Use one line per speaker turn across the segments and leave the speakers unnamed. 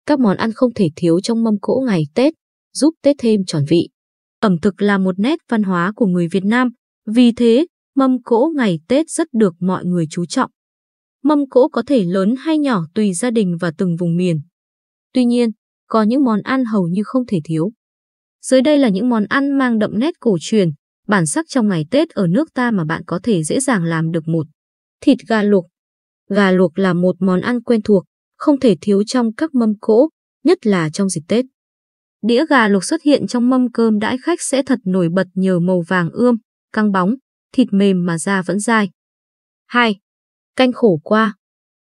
các món ăn không thể thiếu trong mâm cỗ ngày Tết, giúp Tết thêm tròn vị. Ẩm thực là một nét văn hóa của người Việt Nam, vì thế mâm cỗ ngày Tết rất được mọi người chú trọng. Mâm cỗ có thể lớn hay nhỏ tùy gia đình và từng vùng miền. Tuy nhiên, có những món ăn hầu như không thể thiếu. Dưới đây là những món ăn mang đậm nét cổ truyền, bản sắc trong ngày Tết ở nước ta mà bạn có thể dễ dàng làm được. 1. Thịt gà luộc. Gà luộc là một món ăn quen thuộc, không thể thiếu trong các mâm cỗ, nhất là trong dịp Tết. Đĩa gà luộc xuất hiện trong mâm cơm đãi khách sẽ thật nổi bật nhờ màu vàng ươm, căng bóng, thịt mềm mà da vẫn dai. 2. Canh khổ qua.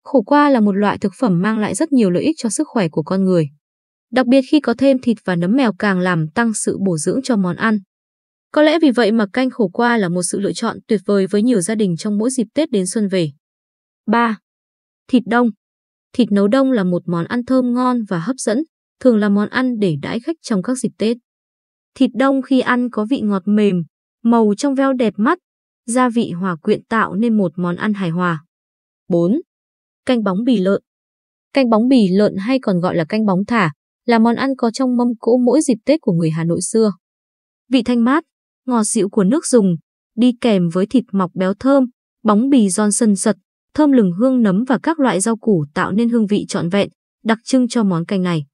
Khổ qua là một loại thực phẩm mang lại rất nhiều lợi ích cho sức khỏe của con người. Đặc biệt khi có thêm thịt và nấm mèo càng làm tăng sự bổ dưỡng cho món ăn. Có lẽ vì vậy mà canh khổ qua là một sự lựa chọn tuyệt vời với nhiều gia đình trong mỗi dịp Tết đến xuân về. 3. Thịt đông. Thịt nấu đông là một món ăn thơm ngon và hấp dẫn, thường là món ăn để đãi khách trong các dịp Tết. Thịt đông khi ăn có vị ngọt mềm, màu trong veo đẹp mắt, gia vị hòa quyện tạo nên một món ăn hài hòa. 4. Canh bóng bì lợn. Canh bóng bì lợn hay còn gọi là canh bóng thả là món ăn có trong mâm cỗ mỗi dịp Tết của người Hà Nội xưa. Vị thanh mát, ngọt dịu của nước dùng, đi kèm với thịt mọc béo thơm, bóng bì giòn sần sật, thơm lừng hương nấm và các loại rau củ tạo nên hương vị trọn vẹn, đặc trưng cho món canh này.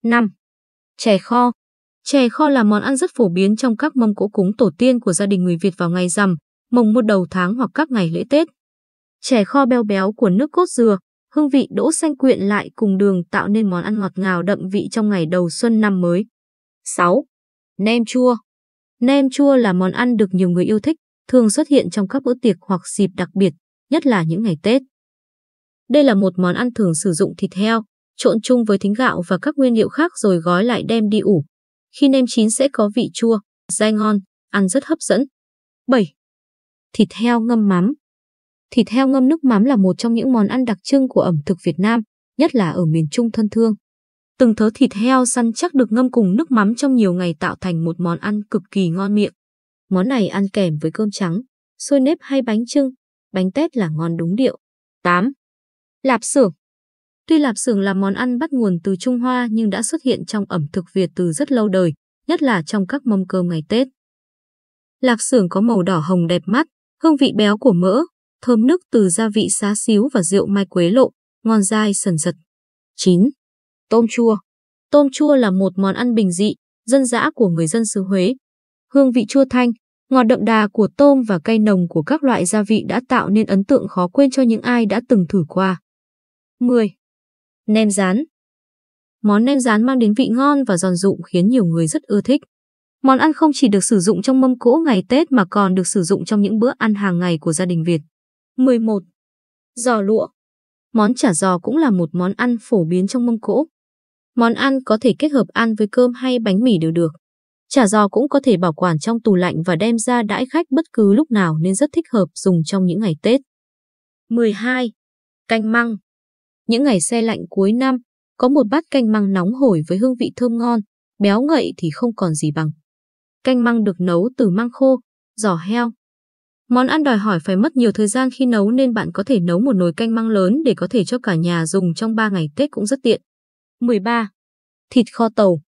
5. Chè kho. Chè kho là món ăn rất phổ biến trong các mâm cỗ cúng tổ tiên của gia đình người Việt vào ngày rằm, mồng 1 đầu tháng hoặc các ngày lễ Tết. Chè kho béo béo của nước cốt dừa, hương vị đỗ xanh quyện lại cùng đường tạo nên món ăn ngọt ngào đậm vị trong ngày đầu xuân năm mới. 6. Nem chua. Nem chua là món ăn được nhiều người yêu thích, thường xuất hiện trong các bữa tiệc hoặc dịp đặc biệt, nhất là những ngày Tết. Đây là một món ăn thường sử dụng thịt heo, trộn chung với thính gạo và các nguyên liệu khác rồi gói lại đem đi ủ. Khi nem chín sẽ có vị chua, dai ngon, ăn rất hấp dẫn. 7. Thịt heo ngâm mắm. Thịt heo ngâm nước mắm là một trong những món ăn đặc trưng của ẩm thực Việt Nam, nhất là ở miền Trung thân thương. Từng thớ thịt heo săn chắc được ngâm cùng nước mắm trong nhiều ngày tạo thành một món ăn cực kỳ ngon miệng. Món này ăn kèm với cơm trắng, xôi nếp hay bánh chưng, bánh tét là ngon đúng điệu. 8. Lạp xưởng. Tuy lạp xưởng là món ăn bắt nguồn từ Trung Hoa nhưng đã xuất hiện trong ẩm thực Việt từ rất lâu đời, nhất là trong các mâm cơm ngày Tết. Lạp xưởng có màu đỏ hồng đẹp mắt, hương vị béo của mỡ, thơm nức từ gia vị xá xíu và rượu mai quế lộ, ngon dai sần sật. 9. Tôm chua. Tôm chua là một món ăn bình dị, dân dã của người dân xứ Huế. Hương vị chua thanh, ngọt đậm đà của tôm và cay nồng của các loại gia vị đã tạo nên ấn tượng khó quên cho những ai đã từng thử qua. 10. Nem rán. Món nem rán mang đến vị ngon và giòn rụm khiến nhiều người rất ưa thích. Món ăn không chỉ được sử dụng trong mâm cỗ ngày Tết mà còn được sử dụng trong những bữa ăn hàng ngày của gia đình Việt. 11. Giò lụa. Món chả giò cũng là một món ăn phổ biến trong mâm cỗ. Món ăn có thể kết hợp ăn với cơm hay bánh mì đều được. Chả giò cũng có thể bảo quản trong tủ lạnh và đem ra đãi khách bất cứ lúc nào nên rất thích hợp dùng trong những ngày Tết. 12. Canh măng. Những ngày se lạnh cuối năm, có một bát canh măng nóng hổi với hương vị thơm ngon, béo ngậy thì không còn gì bằng. Canh măng được nấu từ măng khô, giò heo. Món ăn đòi hỏi phải mất nhiều thời gian khi nấu nên bạn có thể nấu một nồi canh măng lớn để có thể cho cả nhà dùng trong 3 ngày Tết cũng rất tiện. 13. Thịt kho tàu.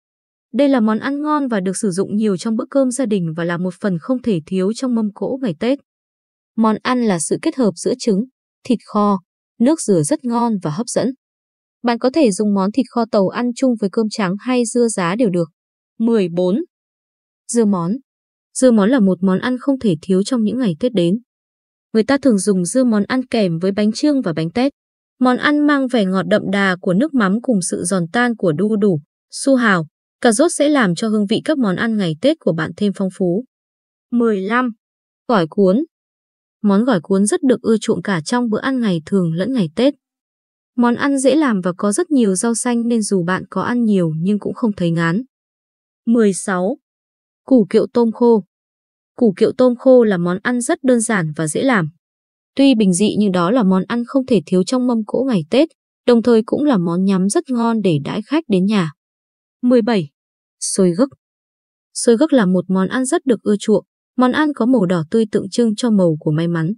Đây là món ăn ngon và được sử dụng nhiều trong bữa cơm gia đình và là một phần không thể thiếu trong mâm cỗ ngày Tết. Món ăn là sự kết hợp giữa trứng, thịt kho, nước dừa rất ngon và hấp dẫn. Bạn có thể dùng món thịt kho tàu ăn chung với cơm trắng hay dưa giá đều được. 14. Dưa món. Dưa món là một món ăn không thể thiếu trong những ngày Tết đến. Người ta thường dùng dưa món ăn kèm với bánh chưng và bánh tét. Món ăn mang vẻ ngọt đậm đà của nước mắm cùng sự giòn tan của đu đủ, su hào, cà rốt sẽ làm cho hương vị các món ăn ngày Tết của bạn thêm phong phú. 15. Gỏi cuốn. Món gỏi cuốn rất được ưa chuộng cả trong bữa ăn ngày thường lẫn ngày Tết. Món ăn dễ làm và có rất nhiều rau xanh nên dù bạn có ăn nhiều nhưng cũng không thấy ngán. 16. Củ kiệu tôm khô. Củ kiệu tôm khô là món ăn rất đơn giản và dễ làm. Tuy bình dị nhưng đó là món ăn không thể thiếu trong mâm cỗ ngày Tết, đồng thời cũng là món nhắm rất ngon để đãi khách đến nhà. 17. Xôi gấc. Xôi gấc là một món ăn rất được ưa chuộng. Món ăn có màu đỏ tươi tượng trưng cho màu của may mắn.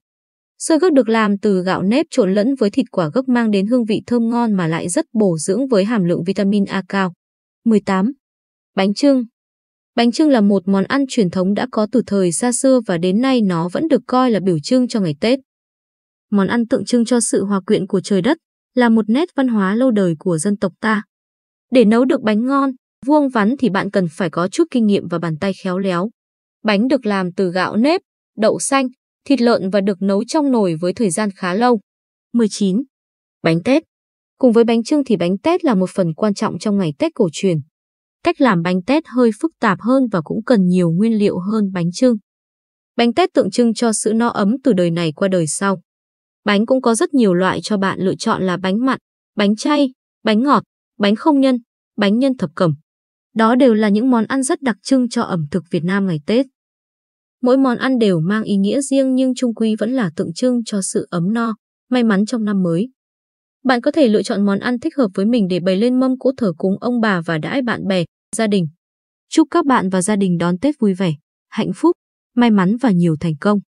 Xôi gấc được làm từ gạo nếp trộn lẫn với thịt quả gấc mang đến hương vị thơm ngon mà lại rất bổ dưỡng với hàm lượng vitamin A cao. 18. Bánh chưng. Bánh chưng là một món ăn truyền thống đã có từ thời xa xưa và đến nay nó vẫn được coi là biểu trưng cho ngày Tết. Món ăn tượng trưng cho sự hòa quyện của trời đất, là một nét văn hóa lâu đời của dân tộc ta. Để nấu được bánh ngon, vuông vắn thì bạn cần phải có chút kinh nghiệm và bàn tay khéo léo. Bánh được làm từ gạo nếp, đậu xanh, thịt lợn và được nấu trong nồi với thời gian khá lâu. 19. Bánh tét. Cùng với bánh chưng thì bánh tét là một phần quan trọng trong ngày Tết cổ truyền. Cách làm bánh tét hơi phức tạp hơn và cũng cần nhiều nguyên liệu hơn bánh chưng. Bánh tét tượng trưng cho sự no ấm từ đời này qua đời sau. Bánh cũng có rất nhiều loại cho bạn lựa chọn là bánh mặn, bánh chay, bánh ngọt, bánh không nhân, bánh nhân thập cẩm. Đó đều là những món ăn rất đặc trưng cho ẩm thực Việt Nam ngày Tết. Mỗi món ăn đều mang ý nghĩa riêng nhưng chung quy vẫn là tượng trưng cho sự ấm no, may mắn trong năm mới. Bạn có thể lựa chọn món ăn thích hợp với mình để bày lên mâm cỗ thờ cúng ông bà và đãi bạn bè, gia đình. Chúc các bạn và gia đình đón Tết vui vẻ, hạnh phúc, may mắn và nhiều thành công.